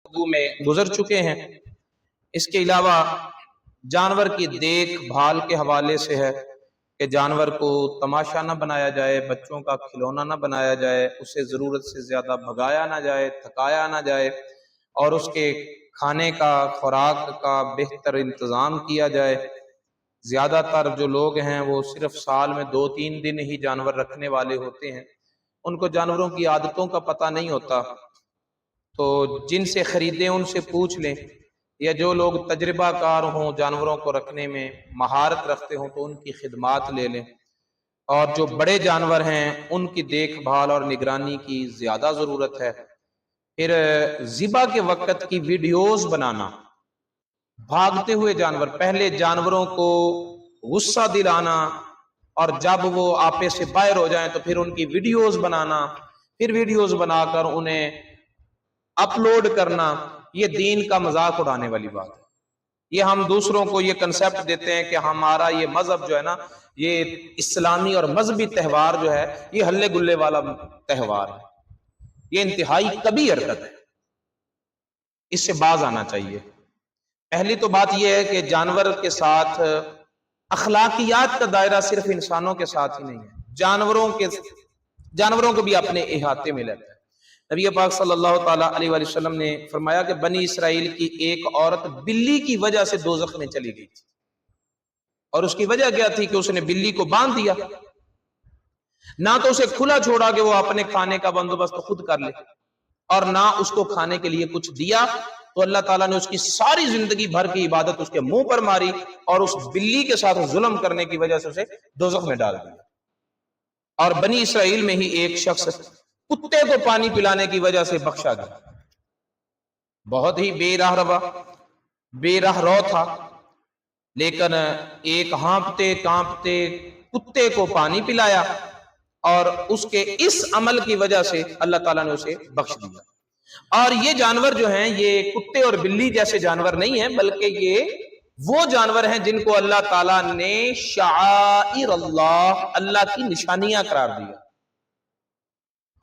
گفتگو میں گزر چکے ہیں۔ اس کے علاوہ جانور کی دیکھ بھال کے حوالے سے ہے کہ جانور کو تماشا نہ بنایا جائے، بچوں کا کھلونا نہ بنایا جائے، اسے ضرورت سے زیادہ بھگایا نہ جائے، تھکایا نہ جائے، اور اس کے کھانے کا، خوراک کا بہتر انتظام کیا جائے۔ زیادہ تر جو لوگ ہیں وہ صرف سال میں 2-3 دن ہی جانور رکھنے والے ہوتے ہیں، ان کو جانوروں کی عادتوں کا پتہ نہیں ہوتا، تو جن سے خریدیں ان سے پوچھ لیں، یا جو لوگ تجربہ کار ہوں، جانوروں کو رکھنے میں مہارت رکھتے ہوں تو ان کی خدمات لے لیں۔ اور جو بڑے جانور ہیں ان کی دیکھ بھال اور نگرانی کی زیادہ ضرورت ہے۔ پھر ذبح کے وقت کی ویڈیوز بنانا، بھاگتے ہوئے جانور، پہلے جانوروں کو غصہ دلانا، اور جب وہ آپے سے باہر ہو جائیں تو پھر ان کی ویڈیوز بنانا، پھر ویڈیوز بنا کر انہیں اپلوڈ کرنا، یہ دین کا مذاق اڑانے والی بات ہے۔ یہ ہم دوسروں کو یہ کنسپٹ دیتے ہیں کہ ہمارا یہ مذہب جو ہے نا، یہ اسلامی اور مذہبی تہوار جو ہے یہ ہلے گلے والا تہوار ہے، یہ انتہائی کبھی حرکت ہے، اس سے باز آنا چاہیے۔ پہلی تو بات یہ ہے کہ جانور کے ساتھ اخلاقیات کا دائرہ صرف انسانوں کے ساتھ ہی نہیں ہے، جانوروں کو بھی اپنے احاطے میں لیتا ہے۔ نبی پاک صلی اللہ تعالیٰ علیہ وآلہ وسلم نے فرمایا کہ بنی اسرائیل کی ایک عورت بلی کی وجہ سے دوزخ میں چلی گئی تھی، اور اس کی وجہ کیا تھی کہ اس نے بلی کو باندھ دیا، نہ تو اسے کھلا چھوڑا کہ وہ اپنے کھانے کا بندوبست خود کر لے، اور نہ اس کو کھانے کے لیے کچھ دیا، تو اللہ تعالیٰ نے اس کی ساری زندگی بھر کی عبادت اس کے منہ پر ماری، اور اس بلی کے ساتھ ظلم کرنے کی وجہ سے اسے دوزخ میں ڈال دیا۔ اور بنی اسرائیل میں ہی ایک شخص کتے کو پانی پلانے کی وجہ سے بخشا گیا، بہت ہی بے راہ رو تھا، لیکن ایک ہانپتے کانپتے کتے کو پانی پلایا، اور اس کے اس عمل کی وجہ سے اللہ تعالیٰ نے اسے بخش دیا۔ اور یہ جانور جو ہیں یہ کتے اور بلی جیسے جانور نہیں ہیں، بلکہ یہ وہ جانور ہیں جن کو اللہ تعالیٰ نے شعائر اللہ کی نشانیاں قرار دیا،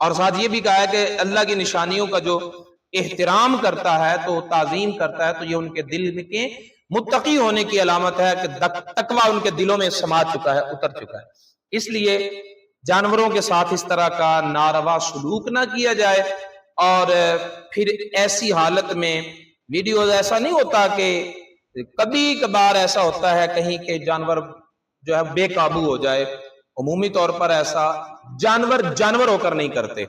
اور ساتھ یہ بھی کہا ہے کہ اللہ کی نشانیوں کا جو احترام کرتا ہے، تو تعظیم کرتا ہے، تو یہ ان کے دل میں کے متقی ہونے کی علامت ہے کہ تقویٰ ان کے دلوں میں سما چکا ہے، اتر چکا ہے۔ اس لیے جانوروں کے ساتھ اس طرح کا ناروا سلوک نہ کیا جائے، اور پھر ایسی حالت میں ویڈیوز ایسا نہیں ہوتا کہ کبھی کبھار ایسا ہوتا ہے کہیں کہ جانور جو ہے بے قابو ہو جائے، عمومی طور پر ایسا جانور ہو کر نہیں کرتے،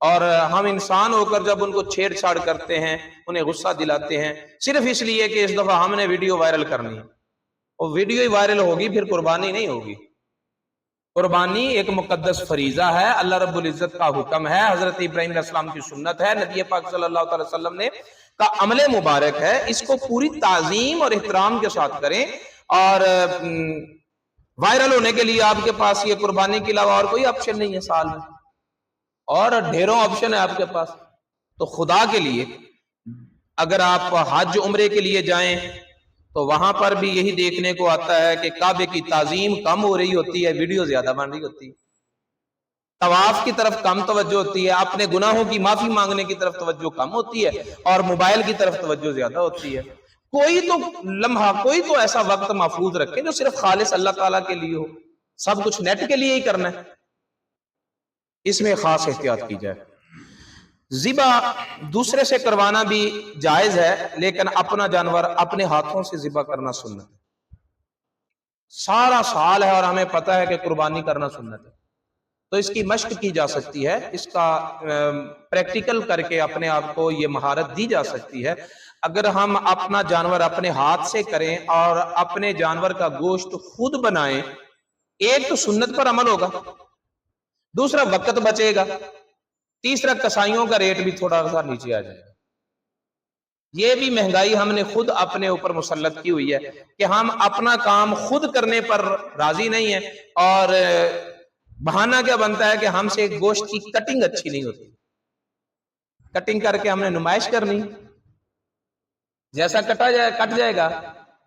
اور ہم انسان ہو کر جب ان کو چھیڑ چھاڑ کرتے ہیں، انہیں غصہ دلاتے ہیں، صرف اس لیے کہ اس دفعہ ہم نے ویڈیو وائرل کرنی ہے، اور ویڈیو ہی وائرل ہوگی پھر قربانی نہیں ہوگی۔ قربانی ایک مقدس فریضہ ہے، اللہ رب العزت کا حکم ہے، حضرت ابراہیم علیہ السلام کی سنت ہے، نبی پاک صلی اللہ علیہ وسلم نے کا عمل مبارک ہے، اس کو پوری تعظیم اور احترام کے ساتھ کریں۔ اور وائرل ہونے کے لیے آپ کے پاس یہ قربانی کے علاوہ اور کوئی آپشن نہیں ہے سال میں، اور ڈھیروں آپشن ہے آپ کے پاس، تو خدا کے لیے اگر آپ حج عمرے کے لیے جائیں تو وہاں پر بھی یہی دیکھنے کو آتا ہے کہ کعبے کی تعظیم کم ہو رہی ہوتی ہے، ویڈیو زیادہ بن رہی ہوتی ہے، طواف کی طرف کم توجہ ہوتی ہے، اپنے گناہوں کی معافی مانگنے کی طرف توجہ کم ہوتی ہے، اور موبائل کی طرف توجہ زیادہ ہوتی ہے۔ کوئی تو لمحہ، کوئی تو ایسا وقت محفوظ رکھے جو صرف خالص اللہ تعالیٰ کے لیے ہو، سب کچھ نیٹ کے لیے ہی کرنا ہے، اس میں خاص احتیاط کی جائے۔ ذبح دوسرے سے کروانا بھی جائز ہے، لیکن اپنا جانور اپنے ہاتھوں سے ذبح کرنا سنت ہے۔ سارا سال ہے اور ہمیں پتہ ہے کہ قربانی کرنا سنت ہے، تو اس کی مشق کی جا سکتی ہے، اس کا پریکٹیکل کر کے اپنے آپ کو یہ مہارت دی جا سکتی ہے۔ اگر ہم اپنا جانور اپنے ہاتھ سے کریں اور اپنے جانور کا گوشت خود بنائیں، ایک تو سنت پر عمل ہوگا، دوسرا وقت بچے گا، تیسرا کسائیوں کا ریٹ بھی تھوڑا سا نیچے آ جائے گا۔ یہ بھی مہنگائی ہم نے خود اپنے اوپر مسلط کی ہوئی ہے کہ ہم اپنا کام خود کرنے پر راضی نہیں ہیں، اور بہانہ کیا بنتا ہے کہ ہم سے گوشت کی کٹنگ اچھی نہیں ہوتی، کٹنگ کر کے ہم نے نمائش کرنی، جیسا کٹ جائے گا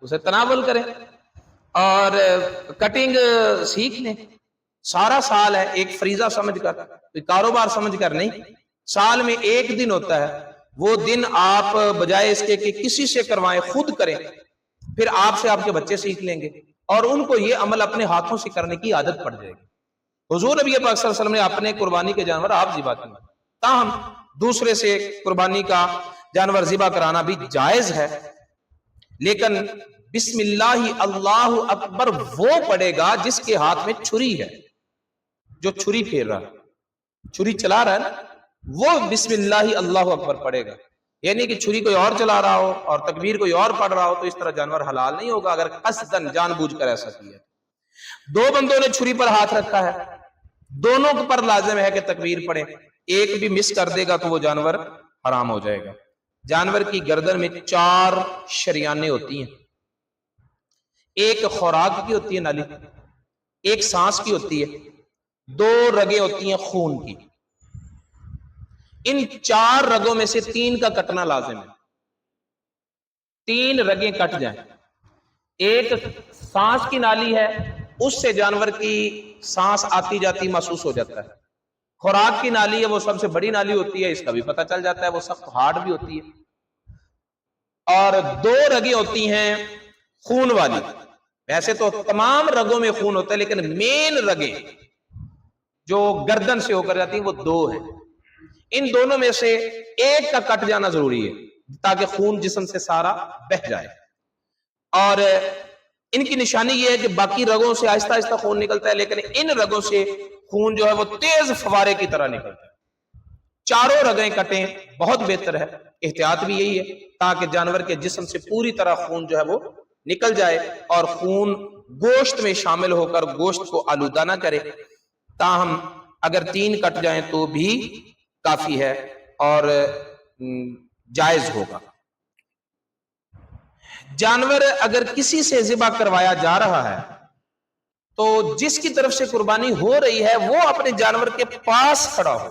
اسے تناول کریں، اور کٹنگ سیکھ لیں۔ سارا سال ہے ایک فریضہ سمجھ کر، کوئی کاروبار سمجھ کر نہیں، سال میں ایک دن ہوتا ہے، وہ دن آپ بجائے اس کے کہ کسی سے کروائیں خود کریں، پھر آپ سے آپ کے بچے سیکھ لیں گے اور ان کو یہ عمل اپنے ہاتھوں سے کرنے کی عادت پڑ جائے گی۔ حضور نبی پاک صلی اللہ علیہ وسلم نے اپنے قربانی کے جانور آپ ذبح کیے، تاہم دوسرے سے قربانی کا جانور ذبح کرانا بھی جائز ہے، لیکن بسم اللہ اللہ اکبر وہ پڑے گا جس کے ہاتھ میں چھری ہے، جو چھری پھیر رہا ہے، چھری چلا رہا ہے نا، وہ بسم اللہ اللہ اکبر پڑے گا۔ یعنی کہ چھری کوئی اور چلا رہا ہو اور تکبیر کوئی اور پڑھ رہا ہو تو اس طرح جانور حلال نہیں ہوگا اگر قصدن جان بوجھ کر ایسا کیا۔ دو بندوں نے چھری پر ہاتھ رکھا ہے، دونوں پر لازم ہے کہ تکبیر پڑھیں، ایک بھی مس کر دے گا تو وہ جانور حرام ہو جائے گا۔ جانور کی گردن میں 4 شریانیں ہوتی ہیں، ایک خوراک کی ہوتی ہے نالی، ایک سانس کی ہوتی ہے، 2 رگیں ہوتی ہیں خون کی۔ ان 4 رگوں میں سے 3 کا کٹنا لازم ہے، 3 رگیں کٹ جائیں۔ ایک سانس کی نالی ہے، اس سے جانور کی سانس آتی جاتی محسوس ہو جاتا ہے۔ خوراک کی نالی ہے، وہ سب سے بڑی نالی ہوتی ہے، اس کا بھی پتہ چل جاتا ہے، وہ سخت ہارڈ بھی ہوتی ہے۔ اور 2 رگیں ہوتی ہیں خون والی، ویسے تو تمام رگوں میں خون ہوتا ہے لیکن مین رگیں جو گردن سے ہو کر جاتی ہیں وہ 2 ہیں۔ ان دونوں میں سے ایک کا کٹ جانا ضروری ہے تاکہ خون جسم سے سارا بہہ جائے، اور ان کی نشانی یہ ہے کہ باقی رگوں سے آہستہ آہستہ خون نکلتا ہے لیکن ان رگوں سے خون جو ہے وہ تیز فوارے کی طرح نکلتا ہے۔ 4 رگیں کٹیں بہت بہتر ہے، احتیاط بھی یہی ہے تاکہ جانور کے جسم سے پوری طرح خون جو ہے وہ نکل جائے اور خون گوشت میں شامل ہو کر گوشت کو آلودہ نہ کرے۔ تاہم اگر 3 کٹ جائیں تو بھی کافی ہے اور جائز ہوگا۔ جانور اگر کسی سے ذبح کروایا جا رہا ہے تو جس کی طرف سے قربانی ہو رہی ہے وہ اپنے جانور کے پاس کھڑا ہو،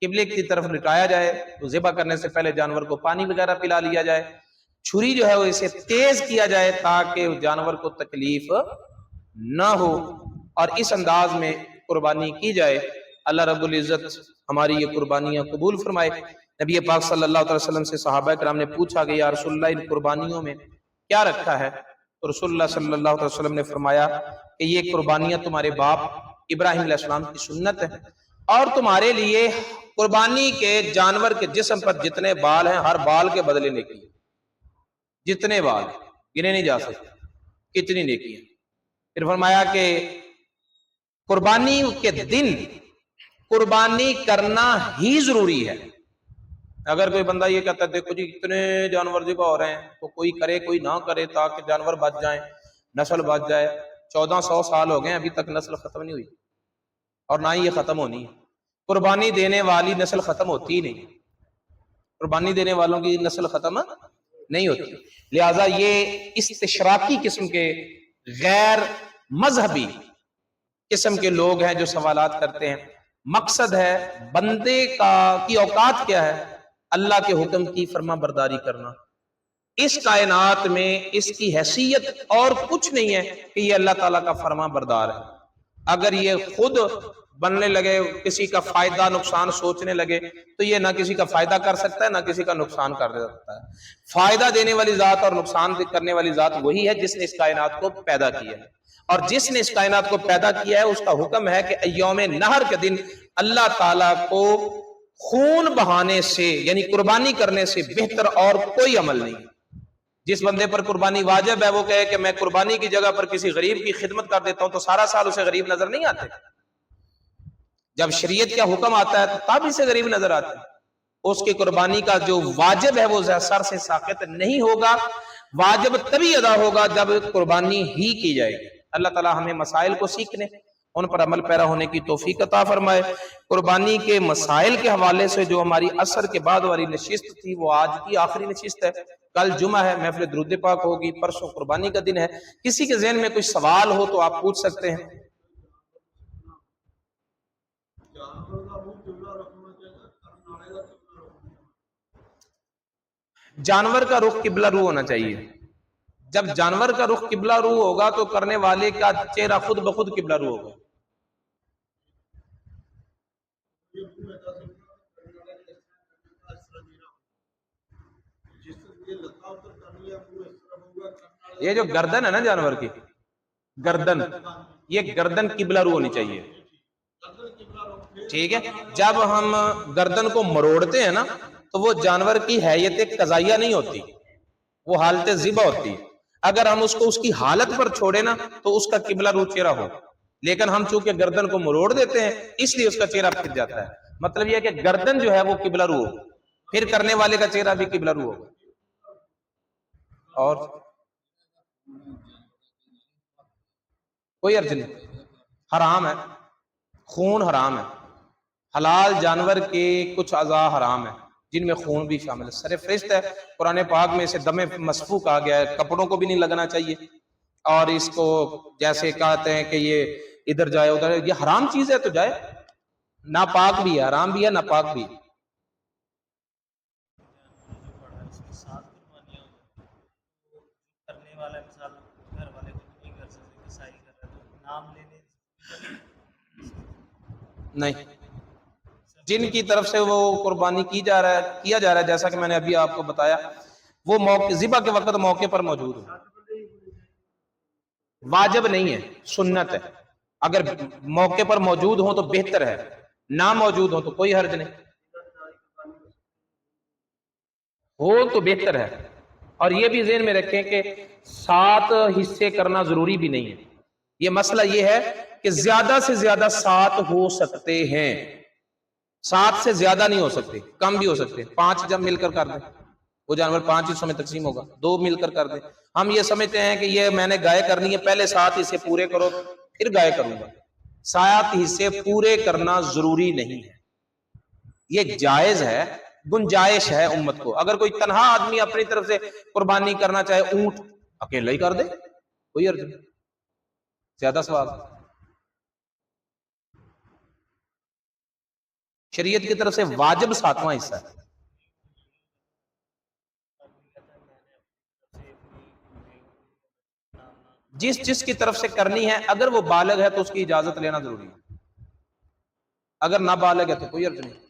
قبلے کی طرف لٹایا جائے، تو ذبح کرنے سے پہلے جانور کو پانی وغیرہ پلا لیا جائے، چھری جو ہے وہ اسے تیز کیا جائے تاکہ جانور کو تکلیف نہ ہو، اور اس انداز میں قربانی کی جائے۔ اللہ رب العزت ہماری یہ قربانیاں قبول فرمائے۔ نبی پاک صلی اللہ علیہ وسلم سے صحابہ کرام نے پوچھا کہ یا رسول اللہ ان قربانیوں میں کیا رکھا ہے؟ تو رسول اللہ صلی اللہ علیہ وسلم نے فرمایا کہ یہ قربانیاں تمہارے باپ ابراہیم علیہ السلام کی سنت ہے، اور تمہارے لیے قربانی کے جانور کے جسم پر جتنے بال ہیں ہر بال کے بدلے نیکی ہے، جتنے بال گنے نہیں جا سکتے کتنی نیکی ہے۔ پھر فرمایا کہ قربانی کے دن قربانی کرنا ہی ضروری ہے۔ اگر کوئی بندہ یہ کہتا ہے دیکھو جی اتنے جانور ذبح ہو رہے ہیں تو کوئی کرے کوئی نہ کرے تاکہ جانور بچ جائیں، نسل بچ جائے، 1400 سال ہو گئے ابھی تک نسل ختم نہیں ہوئی اور نہ ہی یہ ختم ہونی ہے۔ قربانی دینے والی نسل ختم ہوتی ہی نہیں، قربانی دینے والوں کی نسل ختم نہیں ہوتی، لہٰذا یہ استشراقی قسم کے غیر مذہبی قسم کے لوگ ہیں جو سوالات کرتے ہیں۔ مقصد ہے بندے کی اوقات کیا ہے؟ اللہ کے حکم کی فرما برداری کرنا۔ اس کائنات میں اس کی حیثیت اور کچھ نہیں ہے کہ یہ اللہ تعالیٰ کا فرما بردار ہے۔ اگر یہ خود بننے لگے، کسی کا فائدہ نقصان سوچنے لگے تو یہ نہ کسی کا فائدہ کر سکتا ہے نہ کسی کا نقصان کر سکتا ہے۔ فائدہ دینے والی ذات اور نقصان کرنے والی ذات وہی ہے جس نے اس کائنات کو پیدا کیا ہے، اور جس نے اس کائنات کو پیدا کیا ہے اس کا حکم ہے کہ یوم نحر کے دن اللہ تعالیٰ کو خون بہانے سے یعنی قربانی کرنے سے بہتر اور کوئی عمل نہیں۔ جس بندے پر قربانی واجب ہے وہ کہے کہ میں قربانی کی جگہ پر کسی غریب کی خدمت کر دیتا ہوں تو سارا سال اسے غریب نظر نہیں آتے، جب شریعت کا حکم آتا ہے تو تب اسے غریب نظر آتے ہیں۔ اس کی قربانی کا جو واجب ہے وہ سر سے ساقط نہیں ہوگا، واجب تبھی ادا ہوگا جب قربانی ہی کی جائے گی۔ اللہ تعالی ہمیں مسائل کو سیکھنے ان پر عمل پیرا ہونے کی توفیق عطا فرمائے۔ قربانی کے مسائل کے حوالے سے جو ہماری عصر کے بعد والی نشست تھی وہ آج کی آخری نشست ہے، کل جمعہ ہے، محفل درود پاک ہوگی، پرسوں قربانی کا دن ہے۔ کسی کے ذہن میں کوئی سوال ہو تو آپ پوچھ سکتے ہیں۔ جانور کا رخ قبلہ رو ہونا چاہیے۔ جب جانور کا رخ قبلہ رو ہوگا تو کرنے والے کا چہرہ خود بخود قبلہ رو ہوگا۔ یہ جو گردن ہے نا جانور کی گردن، یہ گردن قبلہ رو ہونی چاہیے، ٹھیک ہے؟ جب ہم گردن کو مروڑتے ہیں نا تو وہ جانور کی حیت قضائیہ نہیں ہوتی، وہ حالت ذبح ہوتی ہے۔ اگر ہم اس کو اس کی حالت پر چھوڑے نا تو اس کا قبلہ رو چہرہ ہو، لیکن ہم چونکہ گردن کو مروڑ دیتے ہیں اس لیے اس کا چہرہ پھر جاتا ہے۔ مطلب یہ ہے کہ گردن جو ہے وہ قبلہ رو ہو، پھر کرنے والے کا چہرہ بھی قبلہ رو ہوگا۔ اور کوئی عرض نہیں، حرام ہے، خون حرام ہے، حلال جانور کے کچھ اعضاء حرام ہے جن میں خون بھی شامل ہے، سر فہرست ہے۔ قرآن پاک میں اسے دم مسفوک کہا گیا ہے، کپڑوں کو بھی نہیں لگنا چاہیے، اور اس کو جیسے کہتے ہیں کہ یہ ادھر جائے ادھر، یہ حرام چیز ہے تو جائے، ناپاک بھی ہے، حرام بھی ہے، ناپاک بھی ہے۔ نہیں، جن کی طرف سے وہ قربانی کیا جا رہا ہے جیسا کہ میں نے ابھی آپ کو بتایا، وہ موقع ذبح کے وقت موقع پر موجود ہو، واجب نہیں ہے، سنت ہے۔ اگر موقع پر موجود ہوں تو بہتر ہے، نہ موجود ہوں تو کوئی حرج نہیں، ہو تو بہتر ہے۔ اور یہ بھی ذہن میں رکھیں کہ 7 حصے کرنا ضروری بھی نہیں ہے، یہ مسئلہ یہ ہے کہ زیادہ سے زیادہ 7 ہو سکتے ہیں، 7 سے زیادہ نہیں ہو سکتے، کم بھی ہو سکتے، 5 جب مل کر دیں، وہ جانور 5 حصوں میں تقسیم ہوگا، 2 مل کر دیں۔ ہم یہ سمجھتے ہیں کہ یہ میں نے گائے کرنی ہے، پہلے 7 حصے پورے کرو پھر گائے کروں گا، 7 حصے پورے کرنا ضروری نہیں ہے، یہ جائز ہے، گنجائش ہے امت کو۔ اگر کوئی تنہا آدمی اپنی طرف سے قربانی کرنا چاہے، اونٹ اکیلا ہی کر دے، کوئی عرض نہیں، زیادہ ثواب۔ شریعت کی طرف سے واجب 7واں حصہ ہے۔ جس کی طرف سے کرنی ہے اگر وہ بالغ ہے تو اس کی اجازت لینا ضروری ہے، اگر نہ بالغ ہے تو کوئی عرض نہیں۔